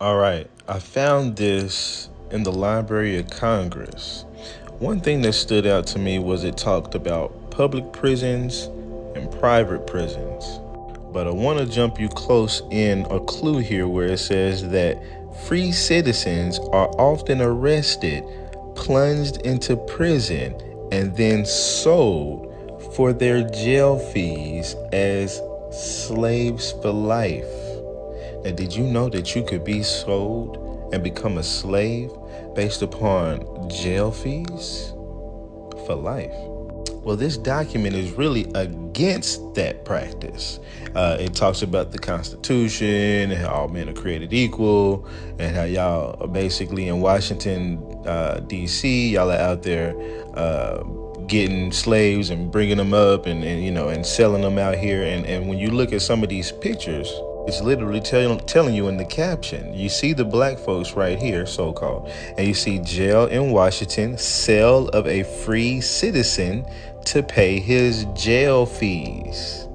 All right, I found this in the Library of Congress. One thing that stood out to me was it talked about public prisons and private prisons. But I want to jump you close in a clue here where it says that free citizens are often arrested, plunged into prison, and then sold for their jail fees as slaves for life. Now, did you know that you could be sold and become a slave based upon jail fees for life? Well, this document is really against that practice. It talks about the Constitution and how all men are created equal, and how y'all are basically in Washington, D.C., y'all are out there getting slaves and bringing them up and selling them out here. And when you look at some of these pictures, it's literally telling you in the caption. You see the black folks right here, so-called, and you see jail in Washington, sale of a free citizen to pay his jail fees.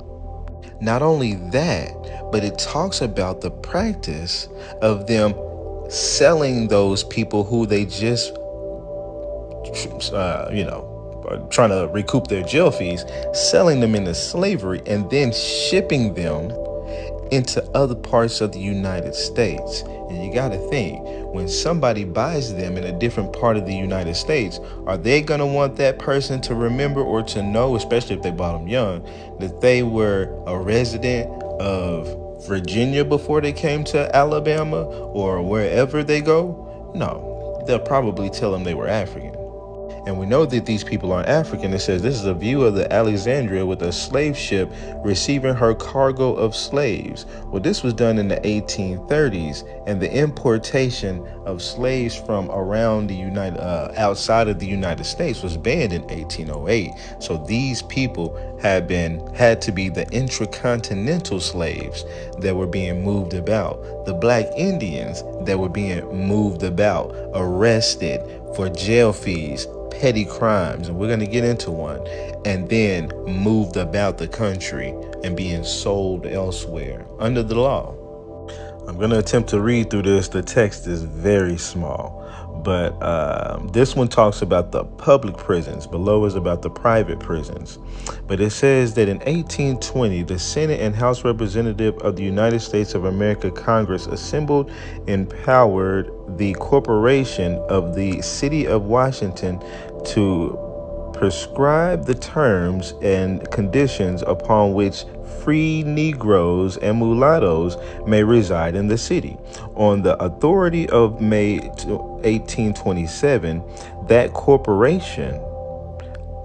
Not only that, but it talks about the practice of them selling those people who they just, trying to recoup their jail fees, selling them into slavery and then shipping them into other parts of the United States. And you got to think, when somebody buys them in a different part of the United States, are they going to want that person to remember or to know, especially if they bought them young, that they were a resident of Virginia before they came to Alabama or wherever they go? No, they'll probably tell them they were African. And we know that these people aren't African. It says this is a view of the Alexandria with a slave ship receiving her cargo of slaves. Well, this was done in the 1830s, and the importation of slaves from around the outside of the United States was banned in 1808. So these people had to be the intracontinental slaves that were being moved about, the black Indians that were being moved about, arrested for jail fees, petty crimes, and we're going to get into one, and then moved about the country and being sold elsewhere under the law. I'm going to attempt to read through this. The text is very small, but this one talks about the public prisons. Below is about the private prisons. But it says that in 1820, the Senate and House Representative of the United States of America Congress assembled empowered the corporation of the city of Washington to prescribe the terms and conditions upon which free Negroes and mulattoes may reside in the city. On the authority of May 1827, that corporation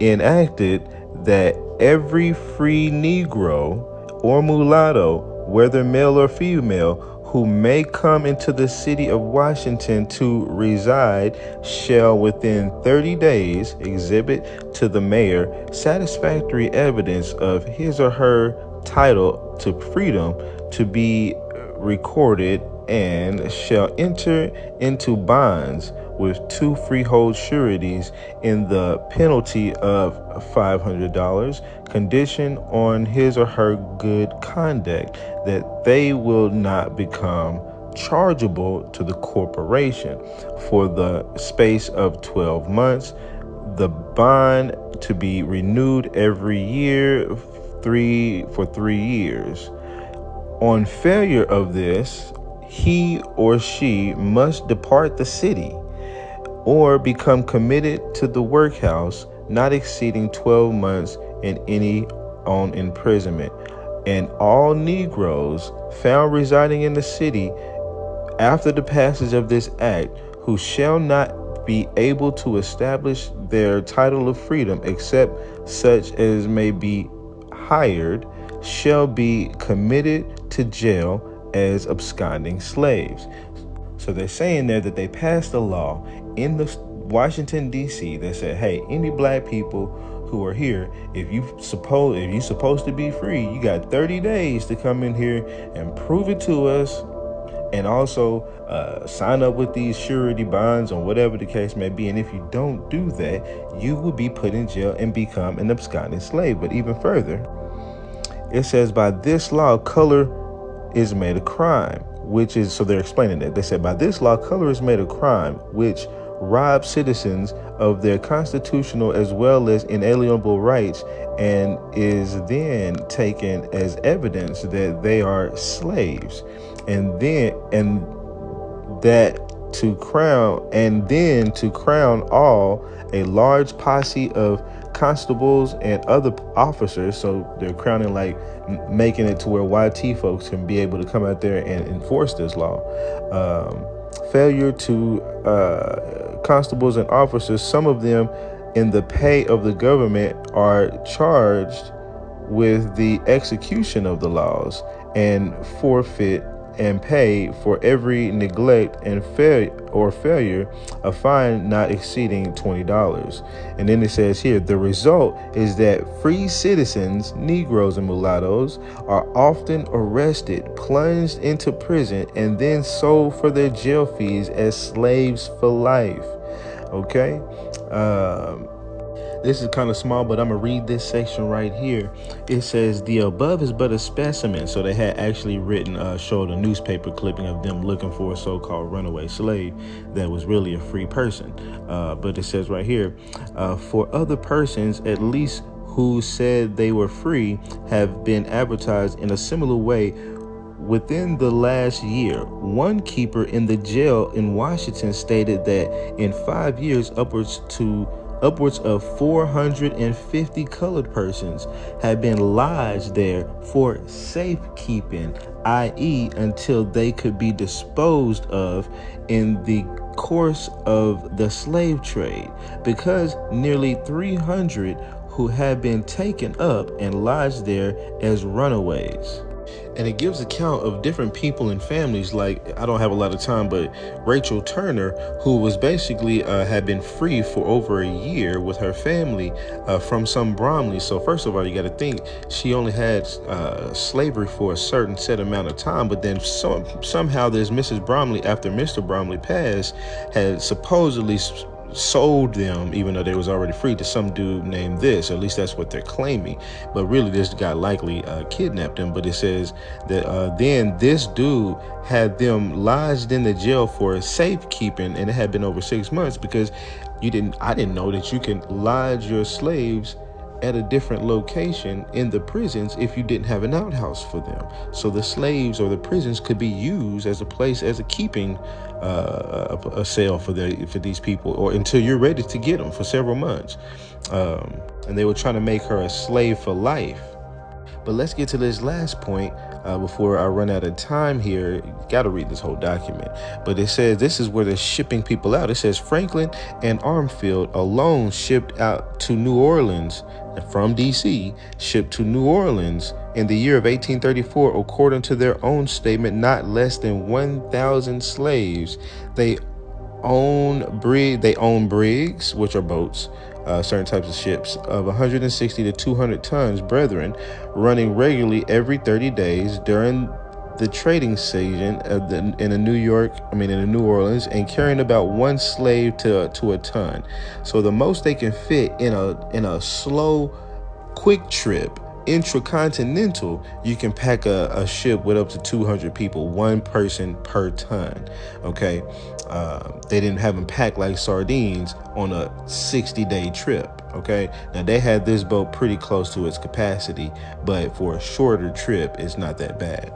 enacted that every free Negro or mulatto, whether male or female, who may come into the city of Washington to reside shall within 30 days exhibit to the mayor satisfactory evidence of his or her title to freedom to be recorded, and shall enter into bonds with 2 freehold sureties in the penalty of $500, condition on his or her good conduct that they will not become chargeable to the corporation for the space of 12 months, the bond to be renewed every year for 3 years. On failure of this, he or she must depart the city or become committed to the workhouse, not exceeding 12 months in any on imprisonment. And all Negroes found residing in the city after the passage of this act, who shall not be able to establish their title of freedom except such as may be hired, shall be committed to jail as absconding slaves. So they're saying there that they passed a law in the Washington, D.C. that said, hey, any black people who are here, if you're supposed to be free, you got 30 days to come in here and prove it to us, and also sign up with these surety bonds or whatever the case may be. And if you don't do that, you will be put in jail and become an absconding slave. But even further, it says, by this law, color is made a crime, which is, so they're explaining it. They said, by this law, color is made a crime, which robs citizens of their constitutional as well as inalienable rights, and is then taken as evidence that they are slaves, and then to crown all, a large posse of constables and other officers. So they're crowning, like making it to where YT folks can be able to come out there and enforce this law. Failure to constables and officers, some of them in the pay of the government, are charged with the execution of the laws and forfeit and pay for every neglect and failure a fine not exceeding $20. And then it says here, the result is that free citizens, Negroes and mulattoes, are often arrested, plunged into prison, and then sold for their jail fees as slaves for life. Okay. This is kind of small, but I'm going to read this section right here. It says, the above is but a specimen. So they had actually showed a newspaper clipping of them looking for a so-called runaway slave that was really a free person. But it says right here, for other persons, at least who said they were free, have been advertised in a similar way within the last year. One keeper in the jail in Washington stated that in 5 years, upwards of 450 colored persons have been lodged there for safekeeping, i.e., until they could be disposed of in the course of the slave trade, because nearly 300 who have been taken up and lodged there as runaways. And it gives account of different people and families. Like, I don't have a lot of time, but Rachel Turner, who was basically had been free for over a year with her family from some Bromley. So first of all, you got to think she only had slavery for a certain set amount of time. But then somehow there's Mrs. Bromley, after Mr. Bromley passed, had supposedly sold them, even though they was already free, to some dude named this. At least that's what they're claiming. But really, this guy likely kidnapped them. But it says that then this dude had them lodged in the jail for safekeeping, and it had been over 6 months, because I didn't know that you can lodge your slaves at a different location in the prisons if you didn't have an outhouse for them. So the slaves or the prisons could be used as a place, as a keeping a cell for these people, or until you're ready to get them, for several months. And they were trying to make her a slave for life. But let's get to this last point before I run out of time here. You got to read this whole document. But it says this is where they're shipping people out. It says Franklin and Armfield alone shipped out to New Orleans from D.C., shipped to New Orleans in the year of 1834, according to their own statement, not less than 1,000 slaves. They own brigs, which are boats, certain types of ships of 160 to 200 tons, brethren, running regularly every 30 days during the trading season in New Orleans, and carrying about one slave to a ton. So the most they can fit in a slow, quick trip, intracontinental, you can pack a ship with up to 200 people, one person per ton. Okay, they didn't have them packed like sardines on a 60-day trip. Okay, now they had this boat pretty close to its capacity, but for a shorter trip, it's not that bad.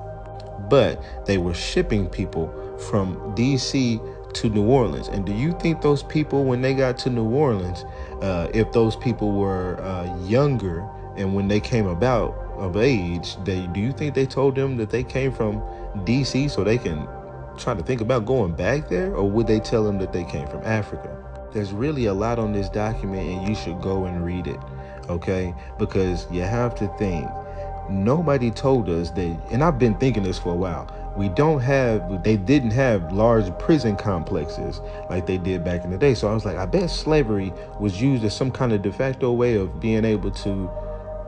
But they were shipping people from DC to New Orleans. And do you think those people, when they got to New Orleans, if those people were younger, and when they came about of age, do you think they told them that they came from DC so they can try to think about going back there? Or would they tell them that they came from Africa? There's really a lot on this document, and you should go and read it, okay? Because you have to think, nobody told us that, and I've been thinking this for a while, they didn't have large prison complexes like they did back in the day. So I was like, I bet slavery was used as some kind of de facto way of being able to,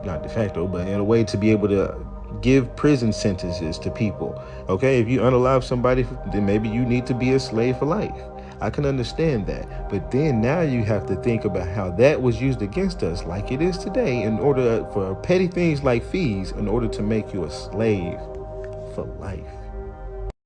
not de facto, but in a way to be able to give prison sentences to people. Okay, if you unalive somebody, then maybe you need to be a slave for life. I can understand that. But then now you have to think about how that was used against us, like it is today, in order for petty things like fees, in order to make you a slave for life.